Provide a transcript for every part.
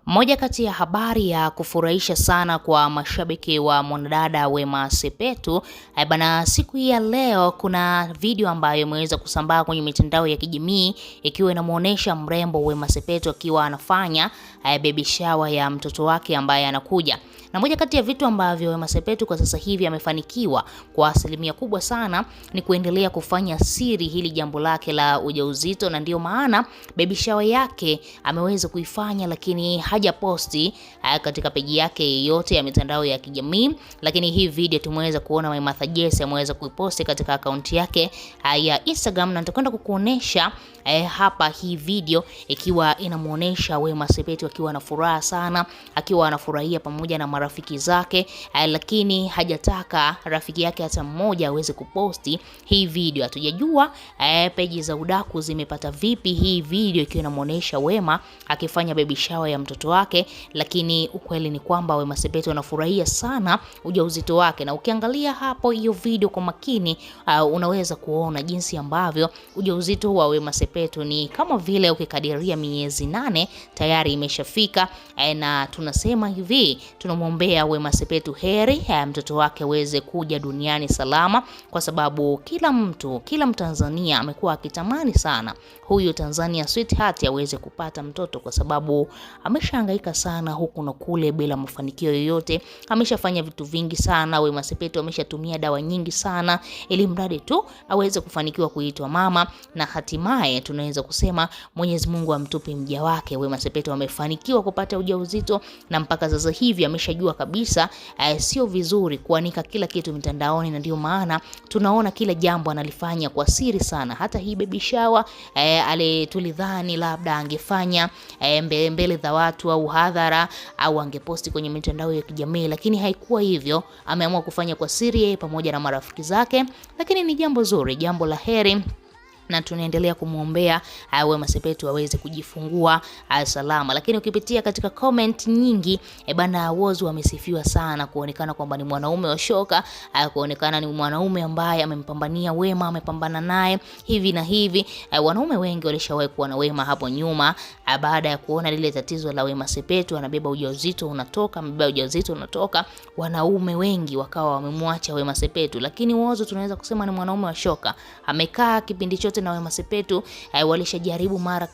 Moja kati ya habari ya kufurahisha sana kwa mashabiki wa mwanadada Wema Sepetu, bana, siku ya leo kuna video ambayo imeweza kusambaa kwenye mitandao ya kijamii ikiwa inamuonesha mrembo Wema Sepetu akiwa anafanya baby shower ya mtoto wake ambaye anakuja. Na moja kati ya vitu ambavyo Wema Sepetu kwa sasa hivi amefanikiwa kwa asilimia kubwa sana ni kuendelea kufanya siri hili jambo lake la ujauzito, na ndio maana baby shower yake ameweza kuifanya lakini haja posti katika peji yake yote ya mitandao ya kijamii. Lakini hii video tumeweza kuona Wema Jesse ameweza kuiposti katika akaunti yake ya Instagram, na nitakwenda kukuonesha hapa hii video ikiwa inamuonesha Wema Sepetu akiwa na furaha sana, akiwa anafurahia pamoja na marafiki zake, lakini hajataka rafiki yake hata mmoja aweze kuposti hii video. Hatujajua peji za udaku zimepata vipi hii video ikiwa inamuonesha Wema akifanya baby shower ya mtoto wake, lakini ukweli ni kwamba Wema Sepetu anafurahia sana ujauzito wake. Na ukiangalia hapo hiyo video kwa makini, unaweza kuona jinsi ambavyo ujauzito wa Wema Sepetu ni kama vile ukikadiria miezi 8 tayari imeshafika, na tunasema hivi, tunamwombea Wema Sepetu heri mtoto wake aweze kuja duniani salama, kwa sababu kila Mtanzania amekuwa akitamani sana huyu Tanzania sweetheart aweze kupata mtoto, kwa sababu ameshahangaika sana huku na kule bila mafanikio yoyote. Ameshafanya vitu vingi sana Wema Sepetu, ameshatumia dawa nyingi sana ili mradi tu aweze kufanikiwa kuitwa mama, na hatimaye tunaweza kusema Mwenyezi Mungu amtupe mja wake. Wema Sepetu amefanikiwa kupata ujauzito, na mpaka sasa hivi ameshajua kabisa sio vizuri kuanika kila kitu mitandaoni, na ndio maana tunaona kila jambo analifanya kwa siri sana. Hata hii baby shower tulidhani labda angefanya mbele za watu au hadhara au angeposti kwenye mitandao ya kijamii, lakini haikuwa hivyo. Ameamua kufanya kwa siri yeye pamoja na marafiki zake, lakini ni jambo zuri, jambo la heri, na tunaendelea kumuombea Wema Sepetu aweze kujifungua salama. Lakini ukipitia katika comment nyingi, bana, Whozu amesifiwa sana kuonekana kwamba ni mwanaume wa shoka, kuonekana ni mwanaume ambaye amempambania Wema, amepambana naye hivi na hivi. Wanaume wengi walishawahi kuwa na Wema hapo nyuma, baada ya kuona lile tatizo la Wema Sepetu anabeba ujauzito unatoka, wanaume wengi wakawa wamemwacha Wema Sepetu. Lakini Whozu tunaweza kusema ni mwanaume wa shoka, amekaa kipindi chote na Wema Sepetu, walishajaribu mara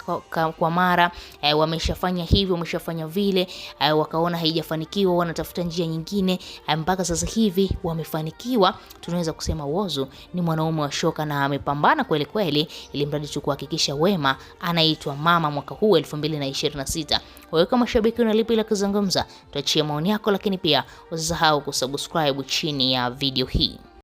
kwa mara, wameshafanya hivyo, wameshafanya vile, wakaona haijafanikiwa, wanatafuta njia nyingine, mpaka sasa hivi wamefanikiwa. Tunaweza kusema Whozu ni mwanaume wa shoka na amepambana kweli kweli, ili mradi tu kuhakikisha Wema anaitwa mama mwaka huu 2026. Wewe kama shabiki una lipi la kuzungumza? Tuachie maoni yako, lakini pia usisahau kusubscribe chini ya video hii.